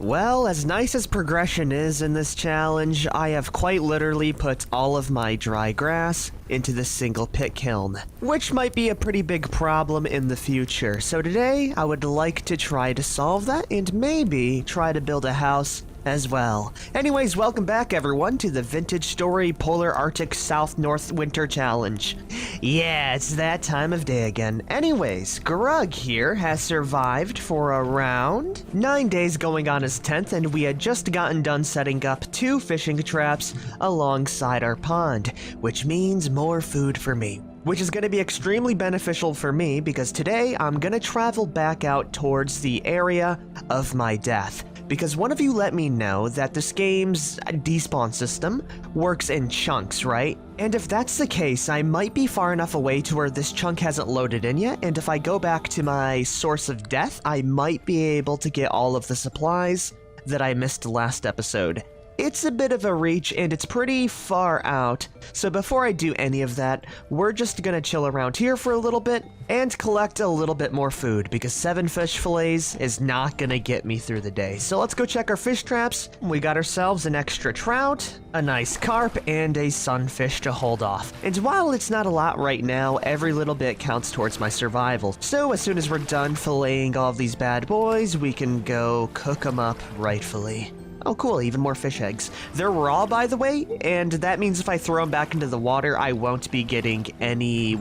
Well, as nice as progression is in this challenge, I have quite literally put all of my dry grass into this single pit kiln, which might be a pretty big problem in the future. So today, I would like to try to solve that and maybe try to build a house as well. Anyways, welcome back everyone to the Vintage Story Polar Arctic South North Winter Challenge. Yeah, it's that time of day again. Anyways, Grug here has survived for around 9 days, going on his 10th, and we had just gotten done setting up 2 fishing traps alongside our pond, which means more food for me. Which is going to be extremely beneficial for me because today I'm going to travel back out towards the area of my death. Because one of you let me know that this game's despawn system works in chunks, right? And if that's the case, I might be far enough away to where this chunk hasn't loaded in yet, and if I go back to my source of death, I might be able to get all of the supplies that I missed last episode. It's a bit of a reach and it's pretty far out, so before I do any of that, we're just gonna chill around here for a little bit and collect a little bit more food because 7 fish fillets is not gonna get me through the day. So let's go check our fish traps. We got ourselves an extra trout, a nice carp, and a sunfish to hold off. And while it's not a lot right now, every little bit counts towards my survival. So as soon as we're done filleting all of these bad boys, we can go cook them up rightfully. Oh cool, even more fish eggs. They're raw, by the way, and that means if I throw them back into the water, I won't be getting any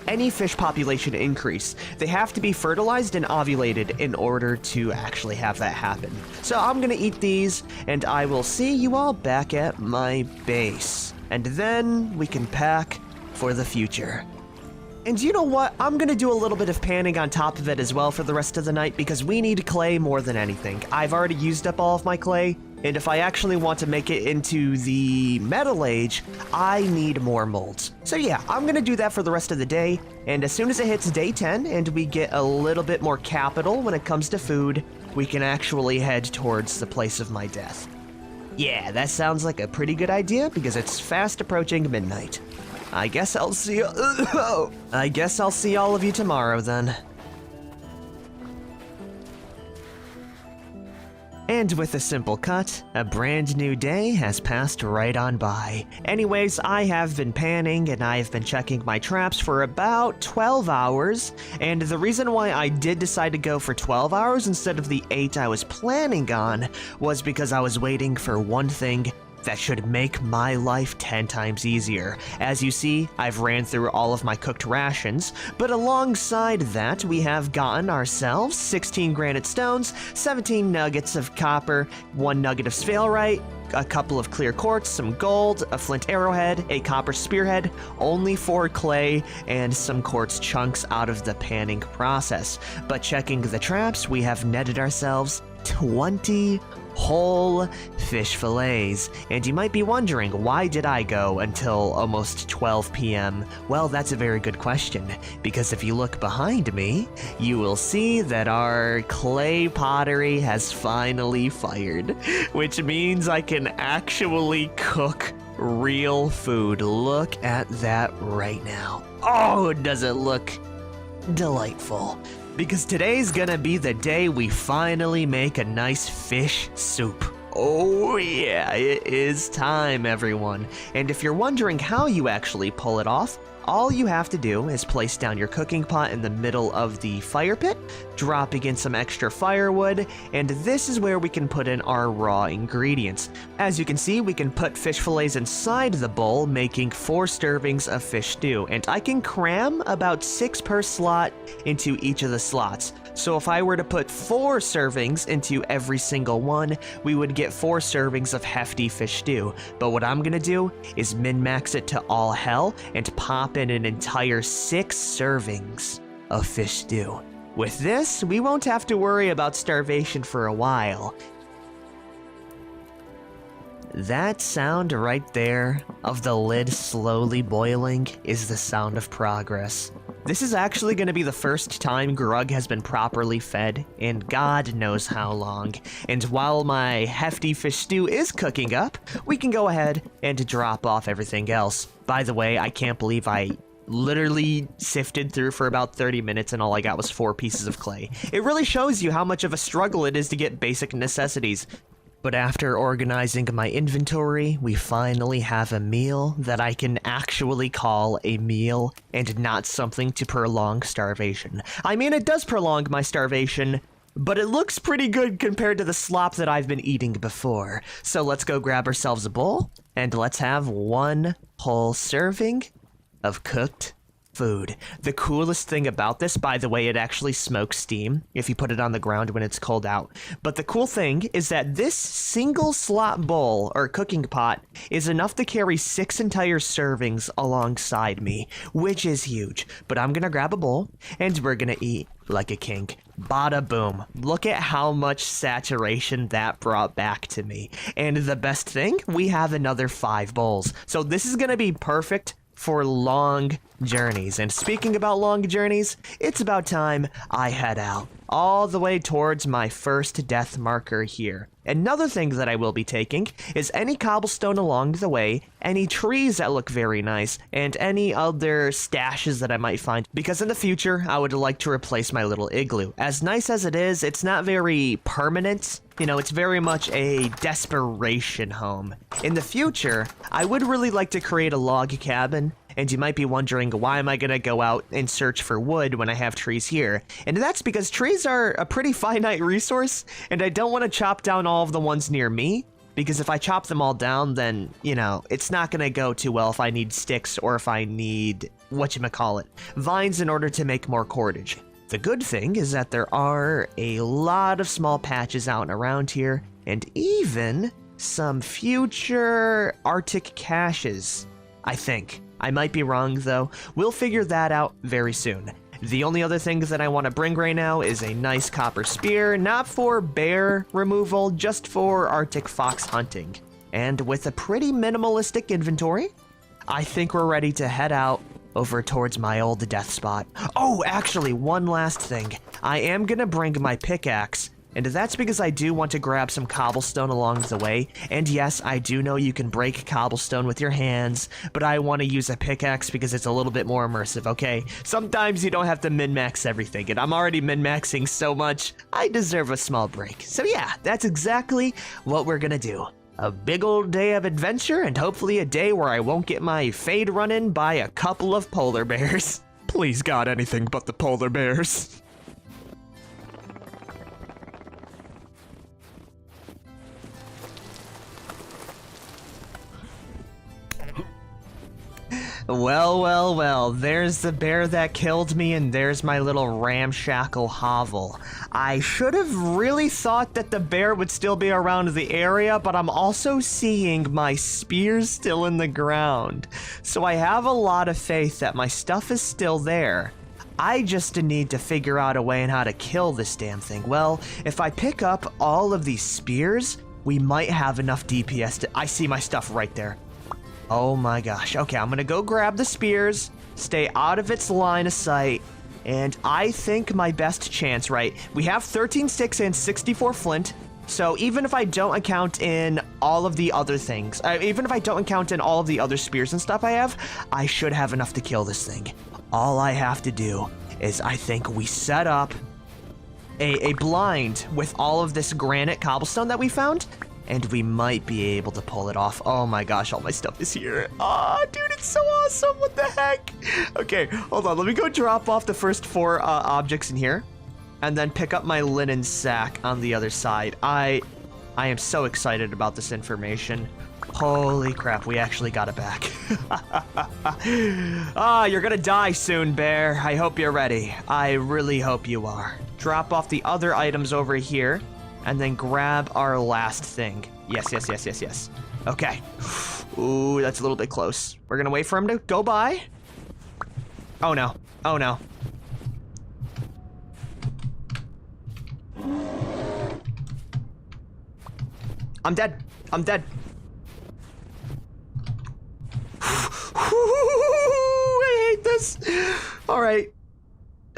any fish population increase. They have to be fertilized and ovulated in order to actually have that happen. So I'm gonna eat these, and I will see you all back at my base. And then we can pack for the future. And you know what? I'm gonna do a little bit of panning on top of it as well for the rest of the night because we need clay more than anything. I've already used up all of my clay, and if I actually want to make it into the Metal Age, I need more molds. So yeah, I'm gonna do that for the rest of the day, and as soon as it hits day 10 and we get a little bit more capital when it comes to food, we can actually head towards the place of my death. Yeah, that sounds like a pretty good idea because it's fast approaching midnight. I guess I'll see all of you tomorrow then. And with a simple cut, a brand new day has passed right on by. Anyways, I have been panning and I have been checking my traps for about 12 hours, and the reason why I did decide to go for 12 hours instead of the 8 I was planning on was because I was waiting for one thing that should make my life 10 times easier. As you see, I've ran through all of my cooked rations, but alongside that, we have gotten ourselves 16 granite stones, 17 nuggets of copper, 1 nugget of sphalerite, a couple of clear quartz, some gold, a flint arrowhead, a copper spearhead, only 4 clay, and some quartz chunks out of the panning process. But checking the traps, we have netted ourselves 20 whole fish fillets. And you might be wondering, why did I go until almost 12 p.m.? Well, that's a very good question, because if you look behind me, you will see that our clay pottery has finally fired, which means I can actually cook real food. Look at that right now. Oh, does it look delightful? Because today's gonna be the day we finally make a nice fish soup. Oh yeah, it is time, everyone. And if you're wondering how you actually pull it off, all you have to do is place down your cooking pot in the middle of the fire pit, dropping in some extra firewood, and this is where we can put in our raw ingredients. As you can see, we can put fish fillets inside the bowl, making 4 servings of fish stew, and I can cram about 6 per slot into each of the slots. So if I were to put 4 servings into every single one, we would get 4 servings of hefty fish stew. But what I'm gonna do is min-max it to all hell and pop in an entire 6 servings of fish stew. With this, we won't have to worry about starvation for a while. That sound right there of the lid slowly boiling is the sound of progress. This is actually going to be the first time Grug has been properly fed in God knows how long. And while my hefty fish stew is cooking up, we can go ahead and drop off everything else. By the way, I can't believe I literally sifted through for about 30 minutes and all I got was 4 pieces of clay. It really shows you how much of a struggle it is to get basic necessities. But after organizing my inventory, we finally have a meal that I can actually call a meal and not something to prolong starvation. I mean, it does prolong my starvation, but it looks pretty good compared to the slop that I've been eating before. So let's go grab ourselves a bowl, and let's have 1 whole serving of cooked food. The coolest thing about this, by the way, it actually smokes steam if you put it on the ground when it's cold out. But the cool thing is that this single slop bowl or cooking pot is enough to carry 6 entire servings alongside me, which is huge. But I'm gonna grab a bowl and we're gonna eat like a king. Bada boom. Look at how much saturation that brought back to me. And the best thing, we have another 5 bowls. So this is gonna be perfect for long journeys. And speaking about long journeys, it's about time I head out all the way towards my first death marker here. Another thing that I will be taking is any cobblestone along the way, any trees that look very nice, and any other stashes that I might find, because in the future, I would like to replace my little igloo. As nice as it is, it's not very permanent. You know, it's very much a desperation home. In the future, I would really like to create a log cabin, and you might be wondering, why am I gonna go out and search for wood when I have trees here? And that's because trees are a pretty finite resource, and I don't want to chop down all of the ones near me, because if I chop them all down, then, you know, it's not gonna go too well if I need sticks or if I need, whatchamacallit, vines in order to make more cordage. The good thing is that there are a lot of small patches out and around here, and even some future Arctic caches, I think. I might be wrong, though. We'll figure that out very soon. The only other things that I want to bring right now is a nice copper spear, not for bear removal, just for Arctic fox hunting. And with a pretty minimalistic inventory, I think we're ready to head out over towards my old death spot. Oh, actually, one last thing. I am gonna bring my pickaxe, and that's because I do want to grab some cobblestone along the way. And yes, I do know you can break cobblestone with your hands, but I want to use a pickaxe because it's a little bit more immersive, okay? Sometimes you don't have to min-max everything, and I'm already min-maxing so much, I deserve a small break. So yeah, that's exactly what we're gonna do. A big old day of adventure, and hopefully a day where I won't get my fade run in by a couple of polar bears. Please God, anything but the polar bears. Well, there's the bear that killed me, and there's my little ramshackle hovel. I should have really thought that the bear would still be around the area, but I'm also seeing my spears still in the ground. So I have a lot of faith that my stuff is still there. I just need to figure out a way on how to kill this damn thing. Well, if I pick up all of these spears, we might have enough DPS to... I see my stuff right there. Oh my gosh. Okay, I'm gonna go grab the spears, stay out of its line of sight, and I think my best chance, right? We have 13 sticks and 64 flint, so even if I don't account in all of the other things, even if I don't account in all of the other spears and stuff I have, I should have enough to kill this thing. All I have to do is I think we set up a blind with all of this granite cobblestone that we found, and we might be able to pull it off. Oh my gosh, all my stuff is here. Ah, dude, it's so awesome. What the heck? Okay, hold on. Let me go drop off the first 4 objects in here, and then pick up my linen sack on the other side. I am so excited about this information. Holy crap, we actually got it back. You're gonna die soon, bear. I hope you're ready. I really hope you are. Drop off the other items over here, and then grab our last thing. Yes. Okay. Ooh, that's a little bit close. We're gonna wait for him to go by. Oh no. I'm dead. I hate this. All right.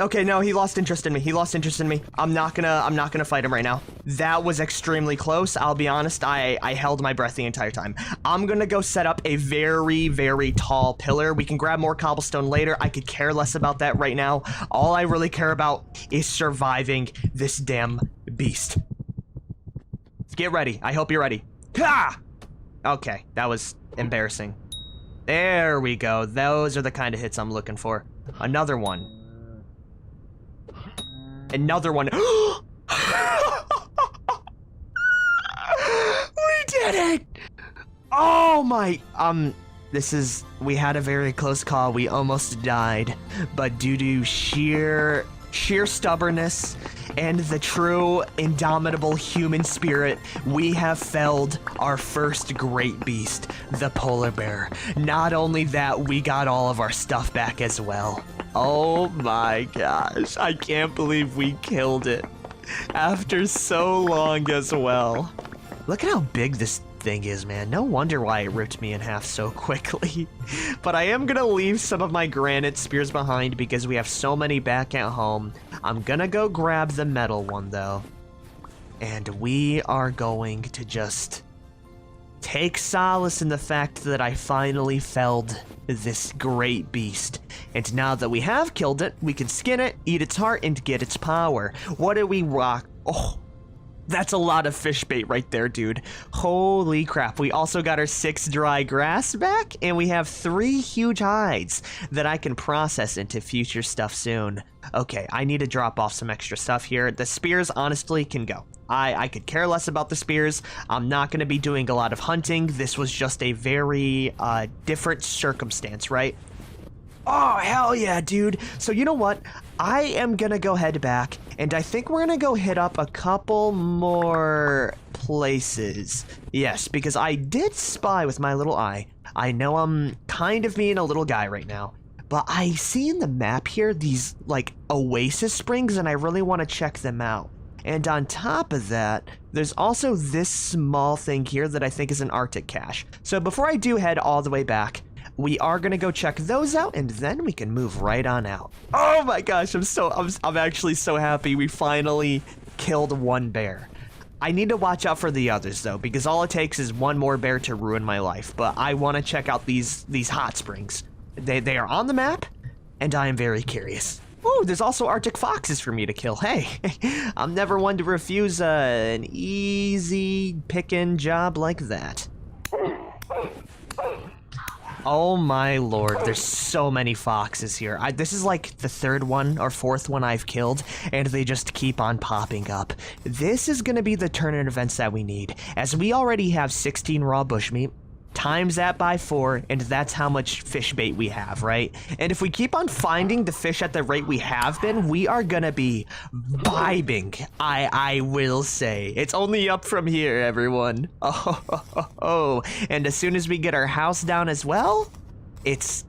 Okay, no, he lost interest in me. He lost interest in me. I'm not gonna fight him right now. That was extremely close. I'll be honest, I held my breath the entire time. I'm gonna go set up a very, very tall pillar. We can grab more cobblestone later. I could care less about that right now. All I really care about is surviving this damn beast. Get ready. I hope you're ready. Ha! Okay, that was embarrassing. There we go. Those are the kind of hits I'm looking for. Another one. Another one. We did it! Oh my, we had a very close call. We almost died, but due to sheer stubbornness and the true indomitable human spirit, we have felled our first great beast, the polar bear. Not only that, we got all of our stuff back as well. Oh my gosh, I can't believe we killed it after so long as well. Look at how big this thing is, man. No wonder why it ripped me in half so quickly. But I am gonna leave some of my granite spears behind because we have so many back at home. I'm gonna go grab the metal one though. And we are going to just take solace in the fact that I finally felled this great beast. And now that we have killed it, we can skin it, eat its heart, and get its power. What did we rock? Oh, that's a lot of fish bait right there, dude. Holy crap. We also got our 6 dry grass back, and we have 3 huge hides that I can process into future stuff soon. Okay, I need to drop off some extra stuff here. The spears, honestly, can go. I could care less about the spears. I'm not going to be doing a lot of hunting. This was just a very different circumstance, right? Oh, hell yeah, dude. So you know what? I am going to go head back, and I think we're going to go hit up a couple more places. Yes, because I did spy with my little eye. I know I'm kind of being a little guy right now, but I see in the map here these, like, oasis springs, and I really want to check them out. And on top of that, there's also this small thing here that I think is an Arctic cache. So before I do head all the way back, we are gonna go check those out, and then we can move right on out. Oh my gosh, I'm actually so happy we finally killed one bear. I need to watch out for the others though, because all it takes is one more bear to ruin my life. But I want to check out these hot springs. They are on the map, and I am very curious. Ooh, there's also Arctic foxes for me to kill. Hey, I'm never one to refuse an easy picking job like that. Oh my lord, there's so many foxes here. This is like the 3rd one or 4th one I've killed, and they just keep on popping up. This is gonna be the turn in events that we need, as we already have 16 raw bushmeat. Times that by 4, and that's how much fish bait we have, right? And if we keep on finding the fish at the rate we have been, we are gonna be vibing, I will say. It's only up from here, everyone. Oh, and as soon as we get our house down as well, it's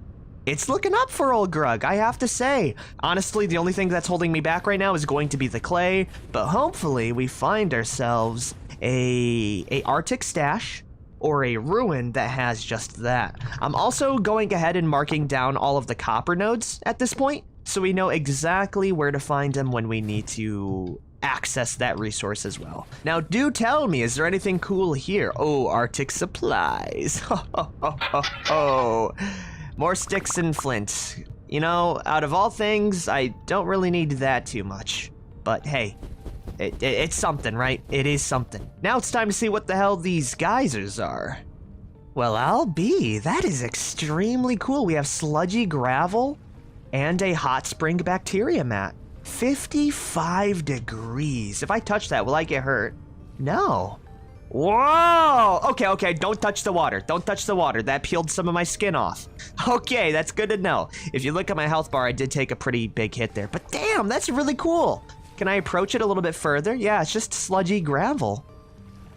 looking up for old Grug, I have to say. Honestly, the only thing that's holding me back right now is going to be the clay, but hopefully we find ourselves a Arctic stash, or a ruin that has just that. I'm also going ahead and marking down all of the copper nodes at this point, so we know exactly where to find them when we need to access that resource as well. Now, do tell me, is there anything cool here? Oh, Arctic supplies. Oh, more sticks and flint. You know, out of all things, I don't really need that too much. But hey, it's something, right? It is something. Now it's time to see what the hell these geysers are. Well, I'll be. That is extremely cool. We have sludgy gravel and a hot spring bacteria mat. 55 degrees. If I touch that, will I get hurt? No. Whoa! Okay, don't touch the water. Don't touch the water. That peeled some of my skin off. Okay, that's good to know. If you look at my health bar, I did take a pretty big hit there. But damn, that's really cool. Can I approach it a little bit further? Yeah, it's just sludgy gravel.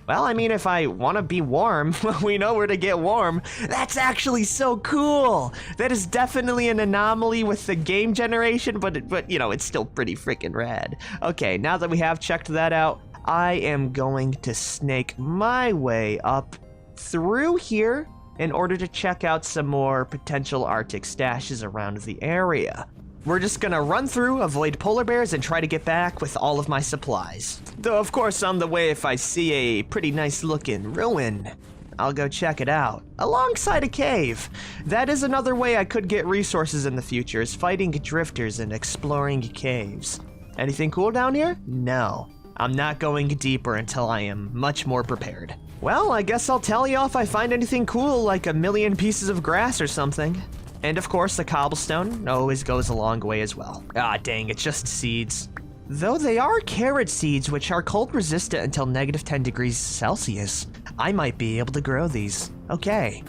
Well, I mean, if I want to be warm, we know where to get warm. That's actually so cool. That is definitely an anomaly with the game generation, but you know, it's still pretty freaking rad. Okay, now that we have checked that out, I am going to snake my way up through here in order to check out some more potential Arctic stashes around the area. we're just gonna run through, avoid polar bears, and try to get back with all of my supplies. Though, of course, on the way, if I see a pretty nice looking ruin, I'll go check it out. Alongside a cave. That is another way I could get resources in the future, is fighting drifters and exploring caves. Anything cool down here? No. I'm not going deeper until I am much more prepared. Well, I guess I'll tell you if I find anything cool, like a million pieces of grass or something. And of course, the cobblestone always goes a long way as well. Ah, dang, it's just seeds. Though they are carrot seeds, which are cold resistant until -10 degrees Celsius. I might be able to grow these. Okay.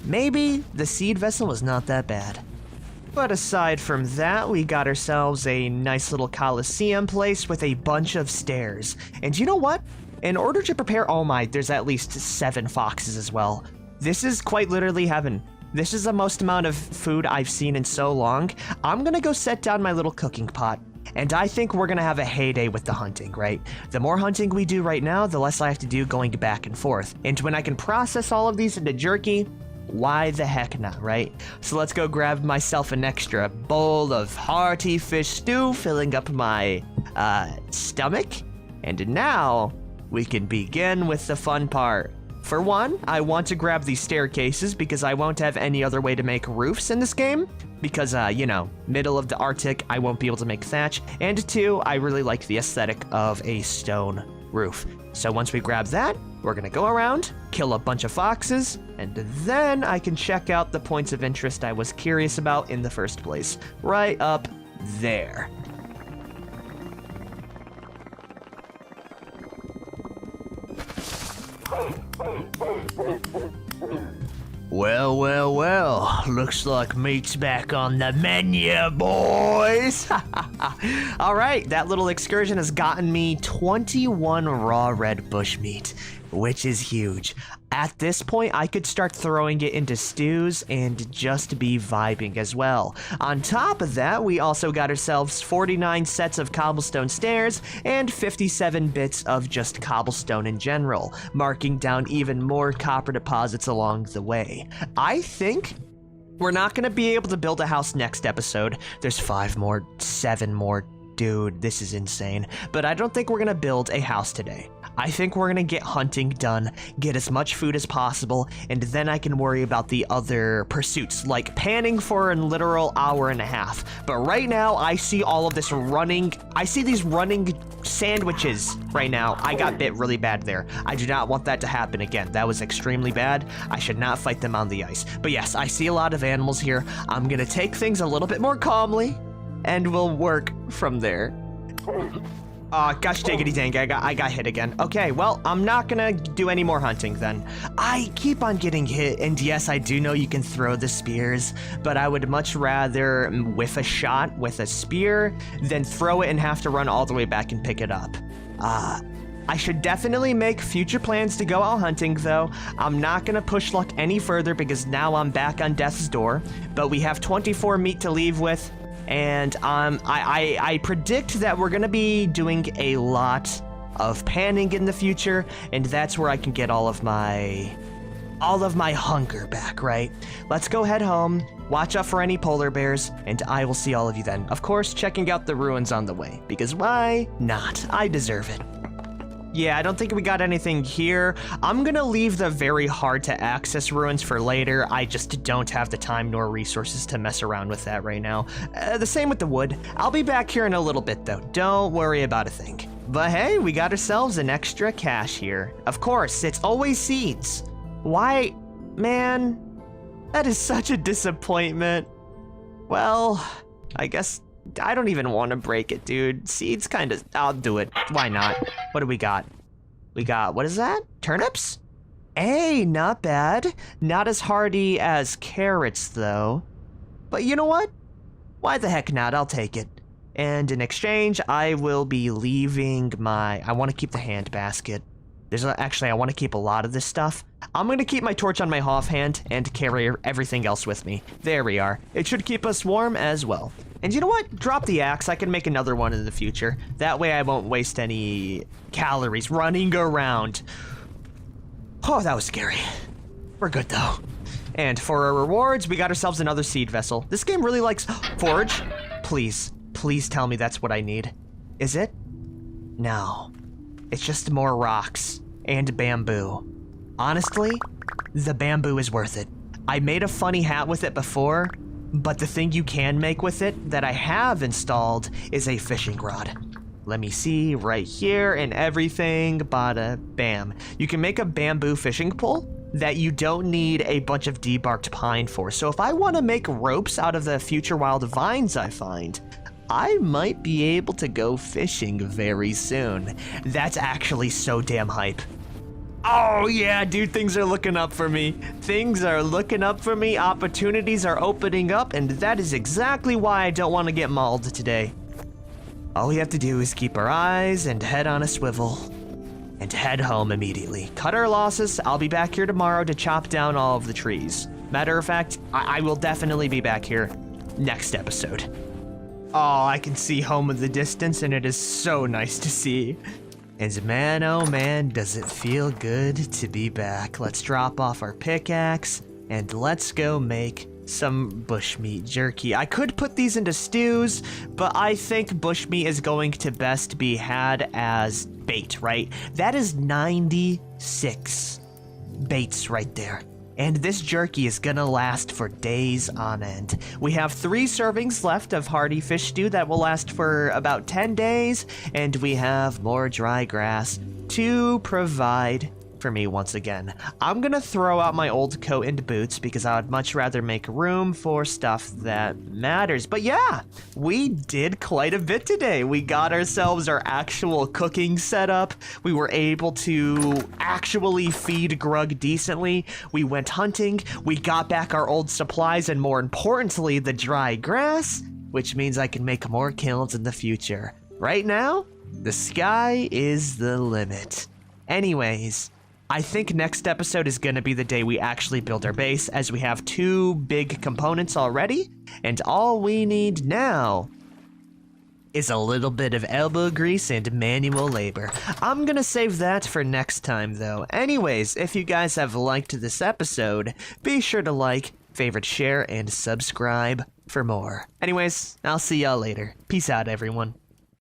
Maybe the seed vessel was not that bad. But aside from that, we got ourselves a nice little coliseum place with a bunch of stairs. And you know what? In order to prepare, oh my, there's at least 7 foxes as well. This is quite literally heaven. This is the most amount of food I've seen in so long. I'm gonna go set down my little cooking pot. And I think we're gonna have a heyday with the hunting, right? The more hunting we do right now, the less I have to do going back and forth. And when I can process all of these into jerky, why the heck not, right? So let's go grab myself an extra bowl of hearty fish stew, filling up my stomach. And now we can begin with the fun part. For one, I want to grab these staircases because I won't have any other way to make roofs in this game. Because, you know, middle of the Arctic, I won't be able to make thatch. And 2, I really like the aesthetic of a stone roof. So once we grab that, we're gonna go around, kill a bunch of foxes, and then I can check out the points of interest I was curious about in the first place. Right up there. Well, looks like meat's back on the menu, boys. All right, that little excursion has gotten me 21 raw red bushmeat, which is huge. At this point, I could start throwing it into stews and just be vibing as well. On top of that, we also got ourselves 49 sets of cobblestone stairs and 57 bits of just cobblestone in general, marking down even more copper deposits along the way. I think we're not going to be able to build a house next episode. There's 5 more, 7 more. Dude, this is insane. But I don't think we're gonna build a house today. I think we're gonna get hunting done, get as much food as possible, and then I can worry about the other pursuits, like panning for a literal hour and a half. But right now, I see all of this running. I see these running sandwiches right now. I got bit really bad there. I do not want that to happen again. That was extremely bad. I should not fight them on the ice. But yes, I see a lot of animals here. I'm gonna take things a little bit more calmly, and we'll work from there. Gosh diggity dang, I got hit again. Okay, well, I'm not gonna do any more hunting then. I keep on getting hit, and yes, I do know you can throw the spears, but I would much rather whiff a shot with a spear than throw it and have to run all the way back and pick it up. I should definitely make future plans to go out hunting, though. I'm not gonna push luck any further because now I'm back on death's door, but we have 24 meat to leave with. And I predict that we're gonna be doing a lot of panning in the future, and that's where I can get all of my hunger back, right? Let's go head home, watch out for any polar bears, and I will see all of you then. Of course, checking out the ruins on the way, because why not? I deserve it. Yeah, I don't think we got anything here. I'm gonna leave the very hard to access ruins for later. I just don't have the time nor resources to mess around with that right now. The same with the wood. I'll be back here in a little bit though. Don't worry about a thing. But hey, we got ourselves an extra cache here. Of course, it's always seeds. Why, man, that is such a disappointment. Well, I guess I don't even want to break it, dude. Seeds kind of, I'll do it. Why not? What do we got? We got, what is that? Turnips? Hey, not bad. Not as hardy as carrots, though. But you know what? Why the heck not? I'll take it. And in exchange, I will be leaving I want to keep the hand basket. Actually, I want to keep a lot of this stuff. I'm going to keep my torch on my offhand and carry everything else with me. There we are. It should keep us warm as well. And you know what? Drop the axe. I can make another one in the future. That way I won't waste any calories running around. Oh, that was scary. We're good though. And for our rewards, we got ourselves another seed vessel. This game really likes forage. Please, please tell me that's what I need. Is it? No. It's just more rocks and bamboo. Honestly, the bamboo is worth it. I made a funny hat with it before, but the thing you can make with it that I have installed is a fishing rod. Let me see, right here and everything, bada bam. You can make a bamboo fishing pole that you don't need a bunch of debarked pine for. So if I want to make ropes out of the future wild vines I find, I might be able to go fishing very soon. That's actually so damn hype. Oh yeah, dude, things are looking up for me. Things are looking up for me, opportunities are opening up, and that is exactly why I don't want to get mauled today. All we have to do is keep our eyes and head on a swivel and head home immediately. Cut our losses. I'll be back here tomorrow to chop down all of the trees. Matter of fact, I will definitely be back here next episode. Oh, I can see home in the distance, and it is so nice to see. And man, oh man, does it feel good to be back. Let's drop off our pickaxe, and let's go make some bushmeat jerky. I could put these into stews, but I think bushmeat is going to best be had as bait, right? That is 96 baits right there. And this jerky is gonna last for days on end. We have 3 servings left of hearty fish stew that will last for about 10 days, and we have more dry grass to provide for me once again. I'm gonna throw out my old coat and boots because I would much rather make room for stuff that matters. But yeah, we did quite a bit today. We got ourselves our actual cooking setup. We were able to actually feed Grug decently. We went hunting. We got back our old supplies and, more importantly, the dry grass, which means I can make more kilns in the future. Right now, the sky is the limit. Anyways, I think next episode is going to be the day we actually build our base, as we have 2 big components already, and all we need now is a little bit of elbow grease and manual labor. I'm going to save that for next time, though. Anyways, if you guys have liked this episode, be sure to like, favorite, share, and subscribe for more. Anyways, I'll see y'all later. Peace out, everyone.